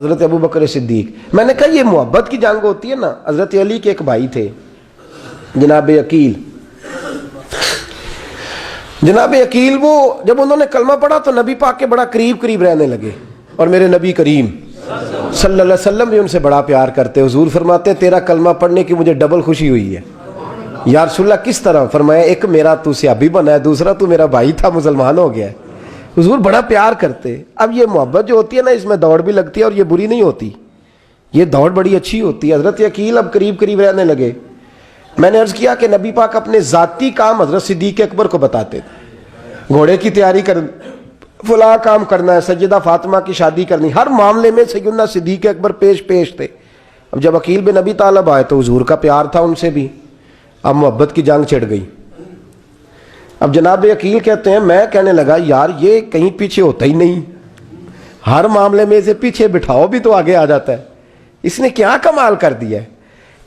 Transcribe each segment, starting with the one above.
حضرت ابو بکر صدیق. میں نے کہا یہ محبت کی جنگ ہوتی ہے نا. حضرت علی کے ایک بھائی تھے جناب عقیل. جناب عقیل وہ جب انہوں نے کلمہ پڑھا تو نبی پاک کے بڑا قریب رہنے لگے, اور میرے نبی کریم صلی اللہ علیہ وسلم بھی ان سے بڑا پیار کرتے. حضور فرماتے تیرا کلمہ پڑھنے کی مجھے ڈبل خوشی ہوئی ہے. یا رسول اللہ کس طرح؟ فرمایا ایک میرا تو صحابی بنا ہے, دوسرا تو میرا بھائی تھا مسلمان ہو گیا ہے. حضور بڑا پیار کرتے. اب یہ محبت جو ہوتی ہے نا اس میں دوڑ بھی لگتی ہے اور یہ بری نہیں ہوتی, یہ دوڑ بڑی اچھی ہوتی ہے. حضرت عقیل اب قریب رہنے لگے. میں نے عرض کیا کہ نبی پاک اپنے ذاتی کام حضرت صدیق اکبر کو بتاتے تھے. گھوڑے کی تیاری کر, فلاں کام کرنا ہے, سیدہ فاطمہ کی شادی کرنی, ہر معاملے میں سیدنا صدیق اکبر پیش تھے. اب جب عقیل بن ابی طالب آئے تو حضور کا پیار تھا ان سے بھی, اب محبت کی جنگ چھڑ گئی. اب جناب عقیل کہتے ہیں میں کہنے لگا یار یہ کہیں پیچھے ہوتا ہی نہیں, ہر معاملے میں اسے پیچھے بٹھاؤ بھی تو آگے آ جاتا ہے, اس نے کیا کمال کر دیا ہے.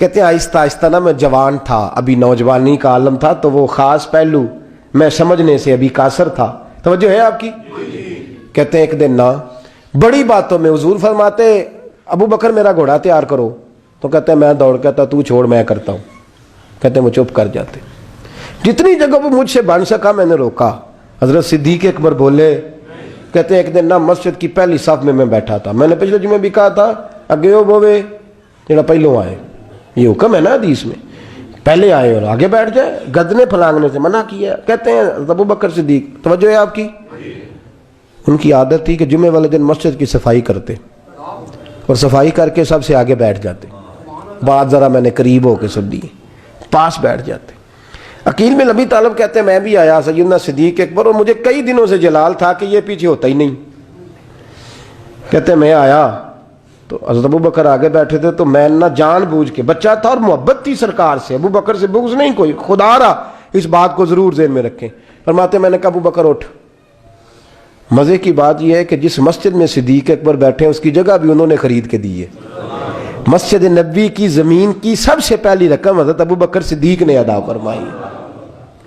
کہتے ہیں آہستہ نا میں جوان تھا, ابھی نوجوانی کا عالم تھا, تو وہ خاص پہلو میں سمجھنے سے ابھی قاصر تھا. توجہ ہے آپ کی؟ کہتے ہیں ایک دن نا بڑی باتوں میں حضور فرماتے ابو بکر میرا گھوڑا تیار کرو, تو کہتے ہیں میں دوڑ, کہتا تو چھوڑ میں کرتا ہوں. کہتے ہیں وہ چپ کر جاتے. جتنی جگہ وہ مجھ سے بن سکا میں نے روکا. حضرت صدیق اکبر بولے, کہتے ہیں ایک دن نا مسجد کی پہلی صف میں بیٹھا تھا. میں نے پچھلے جمعے بھی کہا تھا اگے ہو بوے جڑا پہلوں آئے, یہ حکم ہے نا حدیث میں, پہلے آئے اور آگے بیٹھ جائے, گدنے پھلانگنے سے منع کیا. کہتے ہیں ابو بکر صدیق, توجہ ہے آپ کی, ان کی عادت تھی کہ جمعے والے دن مسجد کی صفائی کرتے اور صفائی کر کے سب سے آگے بیٹھ جاتے. بات ذرا میں نے قریب ہو کے سن دی, پاس بیٹھ جاتے. عقیل بن ابی طالب کہتے ہیں میں بھی آیا سیدنا صدیق اکبر, اور مجھے کئی دنوں سے جلال تھا کہ یہ پیچھے ہوتا ہی نہیں. کہتے ہیں میں آیا تو حضرت ابو بکر آگے بیٹھے تھے, تو میں نہ جان بوجھ کے, بچہ تھا اور محبت تھی سرکار سے, ابو بکر سے بغض نہیں کوئی, خدا رہا اس بات کو ضرور ذہن میں رکھیں. فرماتے میں نے کہا ابو بکر اٹھ. مزے کی بات یہ ہے کہ جس مسجد میں صدیق اکبر بیٹھے ہیں اس کی جگہ بھی انہوں نے خرید کے دی ہے. مسجد نبوی کی زمین کی سب سے پہلی رقم حضرت ابو بکر صدیق نے ادا فرمائی.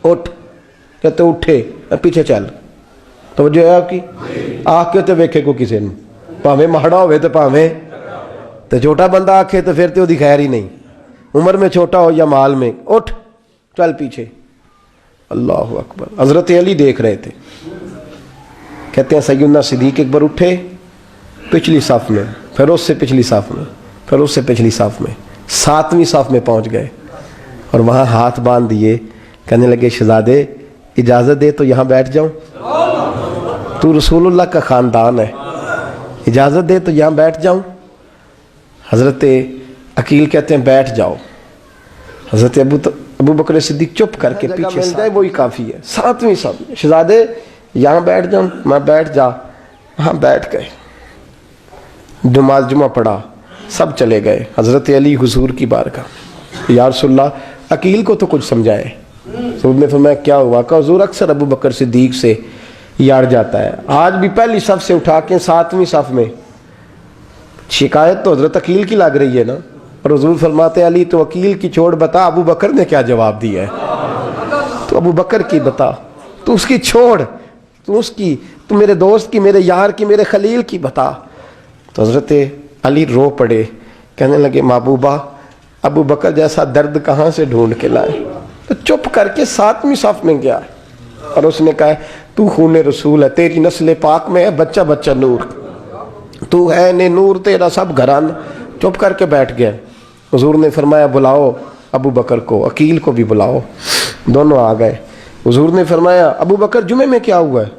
اٹھ. کہتے اٹھے, پیچھے چل. توجہ ہے آپ کی؟ آنکھ کے تو ویکھے کو کسی نے, پاویں ماڑا ہوئے تو پاویں تو چھوٹا بندہ آکھے تو پھر تو دی خیر ہی نہیں, عمر میں چھوٹا ہو یا مال میں. اٹھ چل پیچھے. اللہ اکبر. حضرت علی دیکھ رہے تھے. کہتے ہیں سیدنا صدیق اکبر اٹھے پچھلی صف میں, پھر اس سے پچھلی صف میں, پھر اس سے پچھلی صف میں, 7ویں صف میں پہنچ گئے اور وہاں ہاتھ باندھ دیے. کہنے لگے شہزادے اجازت دے تو یہاں بیٹھ جاؤں, تو رسول اللہ کا خاندان ہے, اجازت دے تو یہاں بیٹھ جاؤں. حضرت عقیل کہتے ہیں بیٹھ جاؤ. حضرت ابو بکر صدیق چپ کر کے پیچھے مل جائے وہی کافی ہے. 7ویں صف میں شہزادے یہاں بیٹھ جاؤں. میں بیٹھ جا. ہاں بیٹھ گئے. نماز جمعہ پڑھا, سب چلے گئے. حضرت علی حضور کی بارگاہ, یا رسول اللہ عقیل کو تو کچھ سمجھائے. حضور نے فرمایا کیا ہوا؟ کہ حضور اکثر ابو بکر صدیق سے یاڑ جاتا ہے, آج بھی پہلی صف سے اٹھا کے 7ویں صف میں. شکایت تو حضرت عقیل کی لگ رہی ہے نا, اور حضور فرماتے علی تو عقیل کی چھوڑ, بتا ابو بکر نے کیا جواب دیا ہے. تو ابو بکر کی بتا, تو اس کی چھوڑ, تو اس کی, تو میرے دوست کی, میرے یار کی, میرے خلیل کی بتا. تو حضرت علی رو پڑے. کہنے لگے محبوبہ ابو بکر جیسا درد کہاں سے ڈھونڈ کے لائے. تو چپ کر کے 7ویں صف میں گیا اور اس نے کہا تو خون رسول ہے, تیری نسل پاک میں ہے بچہ بچہ نور, تو ہے نے نور تیرا سب گھران. چپ کر کے بیٹھ گئے. حضور نے فرمایا بلاؤ ابو بکر کو, عقیل کو بھی بلاؤ. دونوں آ گئے. حضور نے فرمایا ابو بکر جمعے میں کیا ہوا ہے؟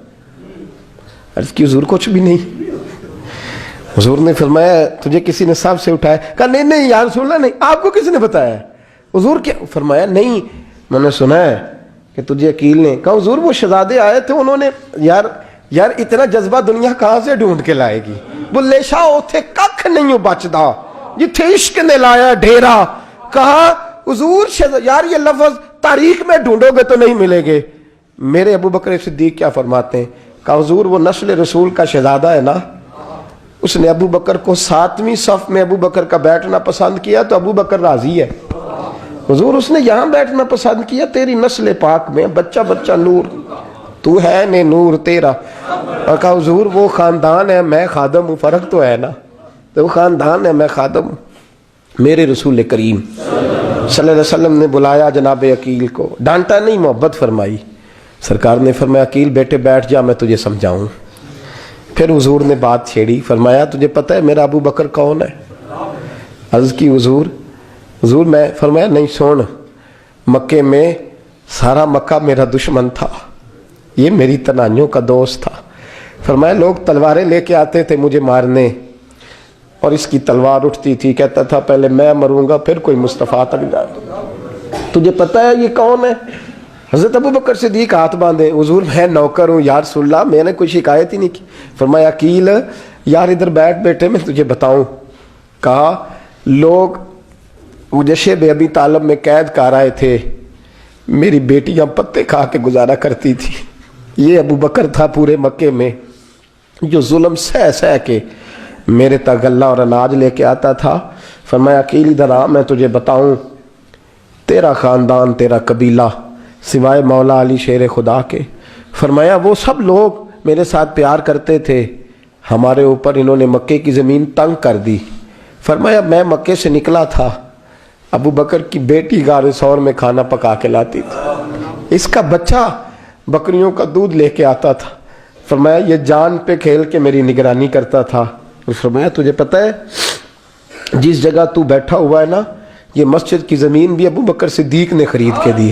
عرض کی حضور کچھ بھی نہیں. حضور نے فرمایا تجھے کسی نے صف سے اٹھایا؟ کہا نہیں یا رسول اللہ نہیں. آپ کو کس نے بتایا؟ حضور کیا؟ فرمایا نہیں میں نے سنا ہے کہ تجھے عقیل نے. کہا حضور وہ شہزادے آئے تھے, انہوں نے یار اتنا جذبہ دنیا کہاں سے ڈھونڈ کے لائے گی. بلے شاہ اوتھے ککھ نہیں بچدا جتھے عشق نے لایا ڈھیرا. کہا حضور یار یہ لفظ تاریخ میں ڈھونڈو گے تو نہیں ملے گے. میرے ابو بکر صدیق کیا فرماتے ہیں؟ کہا حضور وہ نسل رسول کا شہزادہ ہے نا, اس نے ابو بکر کو 7ویں صف میں ابو بکر کا بیٹھنا پسند کیا تو ابو بکر راضی ہے. حضور اس نے یہاں بیٹھنا پسند کیا, تیری نسل پاک میں بچہ بچہ نور, تو ہے نے نور تیرا. اور کہا حضور وہ خاندان ہے, میں خادم ہوں, فرق تو ہے نا. تو وہ خاندان ہے، میں خادم ہوں۔ میرے رسول کریم صلی اللہ علیہ وسلم نے بلایا جناب عقیل کو، ڈانٹا نہیں، محبت فرمائی۔ سرکار نے فرمایا عقیل بیٹے بیٹھ جا، میں تجھے سمجھاؤں۔ پھر حضور نے بات چھیڑی، فرمایا تجھے پتہ ہے میرا ابو بکر کون ہے؟ عرض کی حضور میں، فرمایا نہیں سن، مکے میں سارا مکہ میرا دشمن تھا، یہ میری تنائیوں کا دوست تھا۔ فرمایا لوگ تلواریں لے کے آتے تھے مجھے مارنے، اور اس کی تلوار اٹھتی تھی، کہتا تھا پہلے میں مروں گا پھر کوئی مصطفیٰ تک جائے۔ تجھے پتہ ہے یہ کون ہے؟ حضرت ابو بکر صدیق ہاتھ باندھے، حضور میں نوکر ہوں یا رسول اللہ، میں نے کوئی شکایت ہی نہیں کی۔ فرمایا عقیل یار ادھر بیٹھ بیٹے، میں تجھے بتاؤں۔ کہا لوگ مجھے شیب ابی طالب میں قید کر آئے تھے، میری بیٹیاں پتے کھا کے گزارا کرتی تھی، یہ ابو بکر تھا پورے مکے میں جو ظلم سہ کے میرے تک غلہ اور اناج لے کے آتا تھا۔ فرمایا عقیل ادھر آ، میں تجھے بتاؤں، تیرا خاندان تیرا قبیلہ سوائے مولا علی شیر خدا کے، فرمایا وہ سب لوگ میرے ساتھ پیار کرتے تھے، ہمارے اوپر انہوں نے مکے کی زمین تنگ کر دی۔ فرمایا میں مکے سے نکلا تھا، ابو بکر کی بیٹی غار ثور میں کھانا پکا کے لاتی تھی، اس کا بچہ بکریوں کا دودھ لے کے آتا تھا۔ فرمایا یہ جان پہ کھیل کے میری نگرانی کرتا تھا۔ فرمایا تجھے پتہ ہے جس جگہ تو بیٹھا ہوا ہے نا، یہ مسجد کی زمین بھی ابو بکر صدیق نے خرید کے دی۔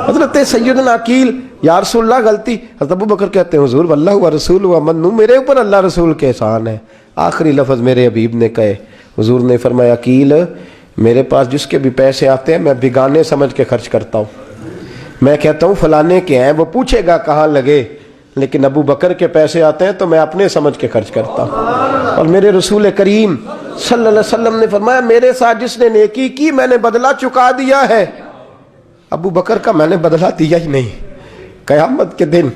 حضرت سیدنا عقیل یا رسول اللہ غلطی، حضرت ابو بکر کہتے ہیں حضور واللہ و رسول و منو، میرے اوپر اللہ رسول کے احسان ہے۔ آخری لفظ میرے حبیب نے کہے، حضور نے فرمایا عقیل میرے پاس جس کے بھی پیسے آتے ہیں میں بگانے سمجھ کے خرچ کرتا ہوں، میں کہتا ہوں فلانے کے ہیں، وہ پوچھے گا کہاں لگے، لیکن ابو بکر کے پیسے آتے ہیں تو میں اپنے سمجھ کے خرچ کرتا ہوں۔ اور میرے رسول کریم صلی اللہ علیہ وسلم نے فرمایا میرے ساتھ جس نے نیکی کی میں نے بدلہ چکا دیا ہے، ابو بکر کا میں نے بدلہ دیا ہی نہیں۔ قیامت کے دن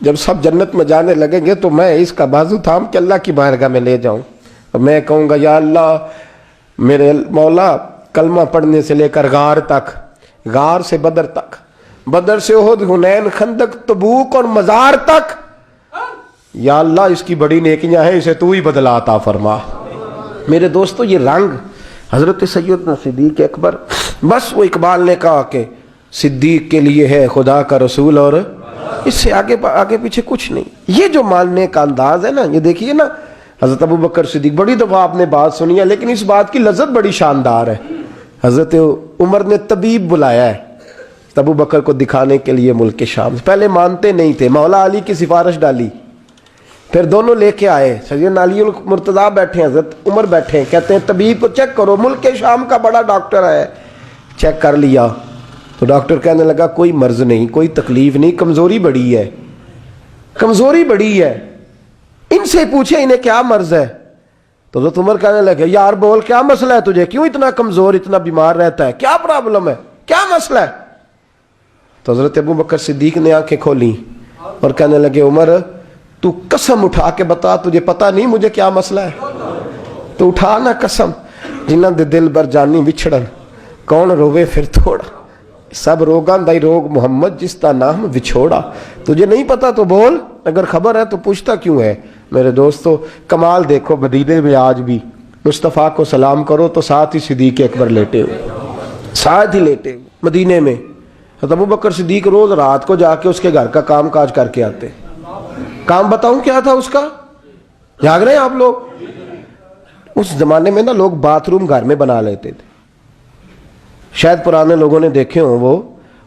جب سب جنت میں جانے لگیں گے تو میں اس کا بازو تھام کے اللہ کی بارگاہ میں لے جاؤں اور میں کہوں گا یا اللہ میرے مولا، کلمہ پڑھنے سے لے کر غار تک، غار سے بدر تک، بدر سے احد، حنین، خندق، تبوک اور مزار تک، یا اللہ اس کی بڑی نیکیاں ہیں، اسے تو ہی بدلا عطا فرما۔ میرے دوستو یہ رنگ حضرت سیدنا صدیق اکبر، بس وہ اقبال نے کہا کہ صدیق کے لیے ہے خدا کا رسول اور اس سے آگے پیچھے کچھ نہیں۔ یہ جو ماننے کا انداز ہے نا، یہ دیکھیے نا، حضرت ابو بکر صدیق، بڑی دفعہ آپ نے بات سنی ہے لیکن اس بات کی لذت بڑی شاندار ہے۔ حضرت عمر نے طبیب بلایا ہے ابو بکر کو دکھانے کے لیے ملک شام، پہلے مانتے نہیں تھے، مولا علی کی سفارش ڈالی، پھر دونوں لے کے آئے، سیدنا علی المرتضیٰ بیٹھے ہیں، حضرت عمر بیٹھے ہیں، کہتے ہیں طبیب کو چیک کرو، ملک شام کا بڑا ڈاکٹر ہے۔ چیک کر لیا تو ڈاکٹر کہنے لگا کوئی مرض نہیں، کوئی تکلیف نہیں، کمزوری بڑی ہے، کمزوری بڑی ہے، ان سے پوچھے انہیں کیا مرض ہے۔ تو حضرت عمر کہنے لگے یار بول کیا مسئلہ ہے تجھے، کیوں اتنا کمزور، اتنا بیمار رہتا ہے، کیا پرابلم ہے، کیا مسئلہ ہے؟ تو حضرت ابو بکر صدیق نے آنکھیں کھولیں اور کہنے لگے عمر تو قسم اٹھا کے بتا، تجھے پتا نہیں مجھے کیا مسئلہ ہے؟ تو اٹھا نا قسم، جنہاں دے دل بر جانی بچھڑن، کون روے پھر تھوڑا، سب روگاں دائی روگ محمد جس کا نام وچھوڑا۔ تجھے نہیں پتا تو بول، اگر خبر ہے تو پوچھتا کیوں ہے؟ میرے دوستو کمال دیکھو، مدینے میں آج بھی مصطفیٰ کو سلام کرو تو ساتھ ہی صدیق اکبر لیٹے ہوئے، ساتھ ہی لیٹے ہوئے مدینے میں۔ ابو بکر صدیق روز رات کو جا کے اس کے گھر کا کام کاج کر کے آتے۔ کام بتاؤں کیا تھا اس کا، جاگ رہے ہیں آپ لوگ؟ اس زمانے میں نا لوگ باتھ روم گھر میں بنا لیتے تھے، شاید پرانے لوگوں نے دیکھے ہوں، وہ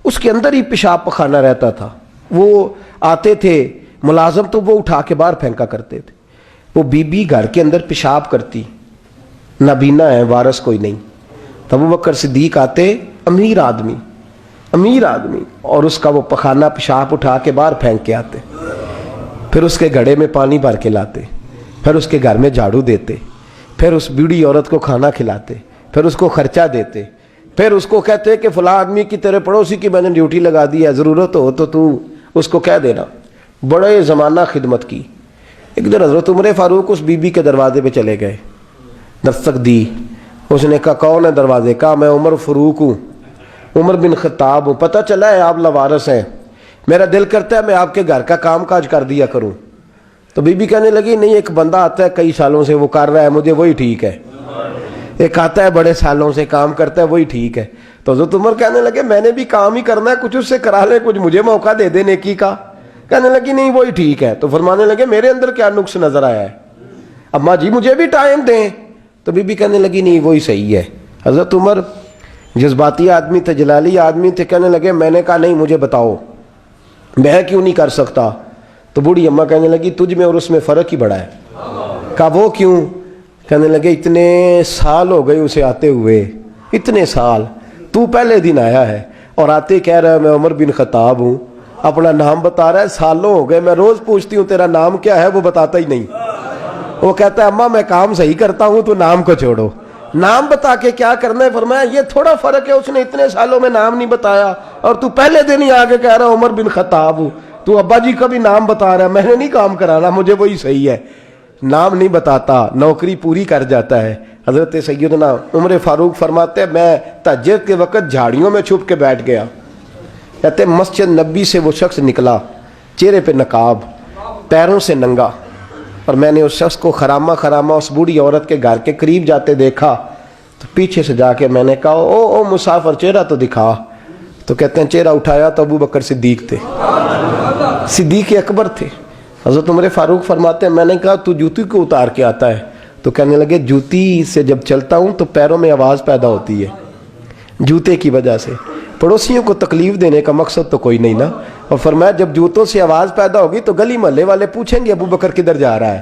اس کے اندر ہی پیشاب پخانہ رہتا تھا، وہ آتے تھے ملازم تو وہ اٹھا کے باہر پھینکا کرتے تھے۔ وہ بی بی گھر کے اندر پیشاب کرتی، نابینا ہے، وارث کوئی نہیں، ابو بکر صدیق آتے، امیر آدمی، اور اس کا وہ پخانہ پیشاب اٹھا کے باہر پھینک کے آتے، پھر اس کے گھڑے میں پانی بھر کے لاتے، پھر اس کے گھر میں جھاڑو دیتے، پھر اس بوڑھی عورت کو کھانا کھلاتے، پھر اس کو خرچہ دیتے، پھر اس کو کہتے کہ فلاں آدمی کی تیرے پڑوسی کی میں نے ڈیوٹی لگا دی ہے، ضرورت ہو تو اس کو کہہ دینا۔ بڑے زمانہ خدمت کی۔ ایک دن حضرت عمر فاروق اس بی بی کے دروازے پہ چلے گئے، دستک دی، اس نے کہا کون ہے دروازے؟ کہا میں عمر فاروق ہوں، عمر بن خطاب ہوں، پتہ چلا ہے آپ لوارث ہیں، میرا دل کرتا ہے میں آپ کے گھر کا کام کاج کر دیا کروں۔ تو بی بی کہنے لگی نہیں، ایک بندہ آتا ہے کئی سالوں سے وہ کر رہا ہے مجھے وہی ٹھیک ہے، ایک آتا ہے بڑے سالوں سے کام کرتا ہے وہی ٹھیک ہے۔ تو حضرت عمر کہنے لگے میں نے بھی کام ہی کرنا ہے، کچھ اس سے کرا لیں، کچھ مجھے موقع دے دے نیکی کا۔ کہنے لگی نہیں وہی ٹھیک ہے۔ تو فرمانے لگے میرے اندر کیا نقص نظر آیا ہے، اماں جی مجھے بھی ٹائم دیں۔ تو بی بی کہنے لگی نہیں وہی صحیح ہے۔ حضرت عمر جذباتی آدمی تھے، جلالی آدمی تھے، کہنے لگے میں نے کہا نہیں مجھے بتاؤ میں کیوں نہیں کر سکتا۔ تو بوڑھی اماں کہنے لگی تجھ میں اور اس میں فرق ہی بڑا ہے۔ کہا وہ کیوں؟ کہنے لگے اتنے سال ہو گئے اسے آتے ہوئے، اتنے سال، تو پہلے دن آیا ہے اور آتے کہہ رہا ہے میں عمر بن خطاب ہوں، اپنا نام بتا رہا ہے، سالوں ہو گئے میں روز پوچھتی ہوں تیرا نام کیا ہے، وہ بتاتا ہی نہیں۔ وہ کہتا ہے اماں میں کام صحیح کرتا ہوں تو نام کو چھوڑو، نام بتا کے کیا کرنا ہے۔ فرمایا یہ تھوڑا فرق ہے، اس نے اتنے سالوں میں نام نہیں بتایا اور تو پہلے دن ہی آگے کہہ رہا عمر بن خطاب ہوں، تو ابا جی کا بھی نام بتا رہا ہے، میں نے نہیں کام کرانا، مجھے وہی صحیح ہے۔ نام نہیں بتاتا، نوکری پوری کر جاتا ہے۔ حضرت سیدنا عمر فاروق فرماتے ہیں میں تہجد کے وقت جھاڑیوں میں چھپ کے بیٹھ گیا، کہتے مسجد نبی سے وہ شخص نکلا، چہرے پہ نقاب، پیروں سے ننگا، اور میں نے اس شخص کو خرامہ اس بوڑھی عورت کے گھر کے قریب جاتے دیکھا، تو پیچھے سے جا کے میں نے کہا او مسافر چہرہ تو دکھا۔ تو کہتے ہیں چہرہ اٹھایا تو ابو بکر صدیق تھے، صدیق اکبر تھے۔ حضرت عمر فاروق فرماتے ہیں میں نے کہا تو جوتی کو اتار کے آتا ہے؟ تو کہنے لگے جوتی سے جب چلتا ہوں تو پیروں میں آواز پیدا ہوتی ہے جوتے کی وجہ سے، پڑوسیوں کو تکلیف دینے کا مقصد تو کوئی نہیں نا۔ اور فرمایا جب جوتوں سے آواز پیدا ہوگی تو گلی محلے والے پوچھیں گے ابو بکر کدھر جا رہا ہے،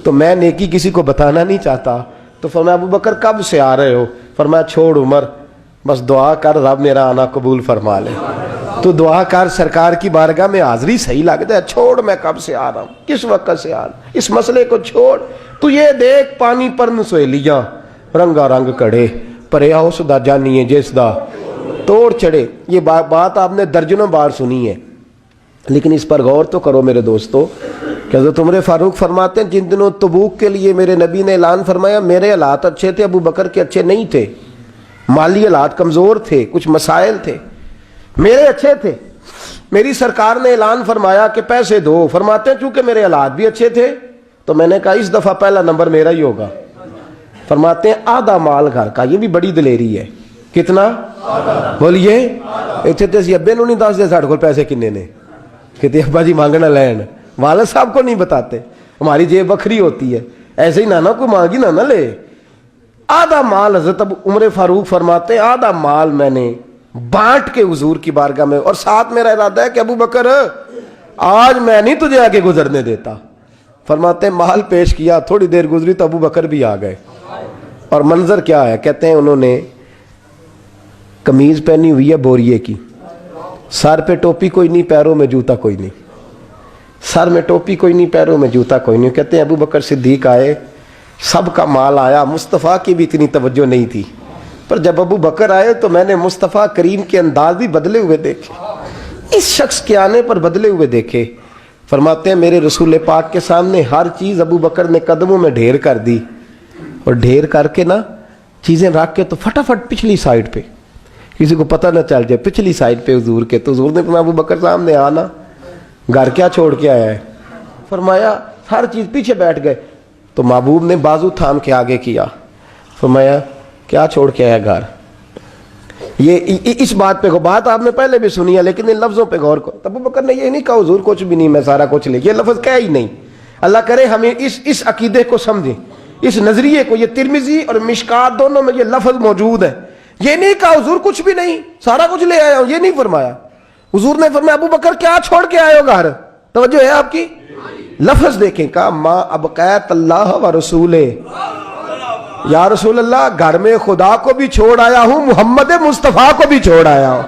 تو میں نیکی کسی کو بتانا نہیں چاہتا۔ تو فرمایا ابو بکر کب سے آ رہے ہو؟ فرمایا چھوڑ عمر، بس دعا کر رب میرا آنا قبول فرما لے، تو دعا کر سرکار کی بارگاہ میں حاضری صحیح لگ جائے، چھوڑ میں کب سے آ رہا ہوں، کس وقت سے آ رہا ہوں، اس مسئلے کو چھوڑ، تو یہ دیکھ پانی پر نسویلیاں رنگا رنگ کڑے پرے آؤ سدا جانیے جس دا توڑ چڑھے۔ یہ بات آپ نے درجنوں بار سنی ہے، لیکن اس پر غور تو کرو میرے دوستو کہ حضرت عمر فاروق فرماتے ہیں جن دنوں تبوک کے لیے میرے نبی نے اعلان فرمایا میرے حالات اچھے تھے، ابو بکر کے اچھے نہیں تھے، مالی حالات کمزور تھے، کچھ مسائل تھے، میرے اچھے تھے۔ میری سرکار نے اعلان فرمایا کہ پیسے دو، فرماتے ہیں چونکہ میرے حالات بھی اچھے تھے تو میں نے کہا اس دفعہ پہلا نمبر میرا ہی ہوگا۔ فرماتے ہیں آدھا مال گھر کا، یہ بھی بڑی دلیری ہے۔ کتنا؟ بولیے اتنے تے ابے نو نہیں دس دے ساڑھے کو پیسے کنے نے، کہتے ابا جی مانگنا لین، والد صاحب کو نہیں بتاتے، ہماری جیب بکھری ہوتی ہے، ایسے ہی نانا کو مانگی نہ لے۔ آدھا مال حضرت عمر فاروق فرماتے ہیں آدھا مال میں نے بانٹ کے حضور کی بارگاہ میں، اور ساتھ میرا ارادہ ہے کہ ابو بکر آج میں نہیں تجھے آگے گزرنے دیتا۔ فرماتے ہیں مال پیش کیا، تھوڑی دیر گزری تو ابو بکر بھی آ گئے، اور منظر کیا ہے؟ کہتے ہیں انہوں نے قمیض پہنی ہوئی ہے بوریے کی، سر پہ ٹوپی کوئی نہیں، پیروں میں جوتا کوئی نہیں، سر میں ٹوپی کوئی نہیں، پیروں میں جوتا کوئی نہیں۔ کہتے ہیں ابو بکر صدیق آئے، سب کا مال آیا، مصطفیٰ کی بھی اتنی توجہ نہیں تھی، پر جب ابو بکر آئے تو میں نے مصطفیٰ کریم کے انداز بھی بدلے ہوئے دیکھے، اس شخص کے آنے پر بدلے ہوئے دیکھے۔ فرماتے ہیں میرے رسول پاک کے سامنے ہر چیز ابو بکر نے قدموں میں ڈھیر کر دی، اور ڈھیر کر کے نا چیزیں رکھ کے تو فٹافٹ پچھلی سائڈ پہ، کسی کو پتہ نہ چل جائے، پچھلی سائڈ پہ حضور کے۔ تو حضور نے فرمایا ابو بکر سامنے آنا، گھر کیا چھوڑ کے آیا ہے؟ فرمایا ہر چیز، پیچھے بیٹھ گئے۔ تو محبوب نے بازو تھام کے آگے کیا، فرمایا کیا چھوڑ کے آیا گھر؟ یہ اس بات پہ بات آپ نے پہلے بھی سنی ہے، لیکن ان لفظوں پہ غور کرو۔ ابو بکر نے یہ نہیں کہا حضور کچھ بھی نہیں میں سارا کچھ لے، یہ لفظ کہا ہی نہیں۔ اللہ کرے ہمیں اس عقیدے کو سمجھیں، اس نظریے کو۔ یہ ترمذی اور مشکات دونوں میں یہ لفظ موجود ہے۔ یہ نہیں کہا حضور کچھ بھی نہیں سارا کچھ لے آیا ہوں، یہ نہیں فرمایا۔ حضور نے فرمایا ابو بکر کیا چھوڑ کے آئے ہو گھر؟ توجہ ہے آپ کی؟ لفظ دیکھیں، کہا ما ابقیت اللہ و رسولہ، یا رسول اللہ گھر میں خدا کو بھی چھوڑ آیا ہوں، محمد مصطفیٰ کو بھی چھوڑ آیا ہوں۔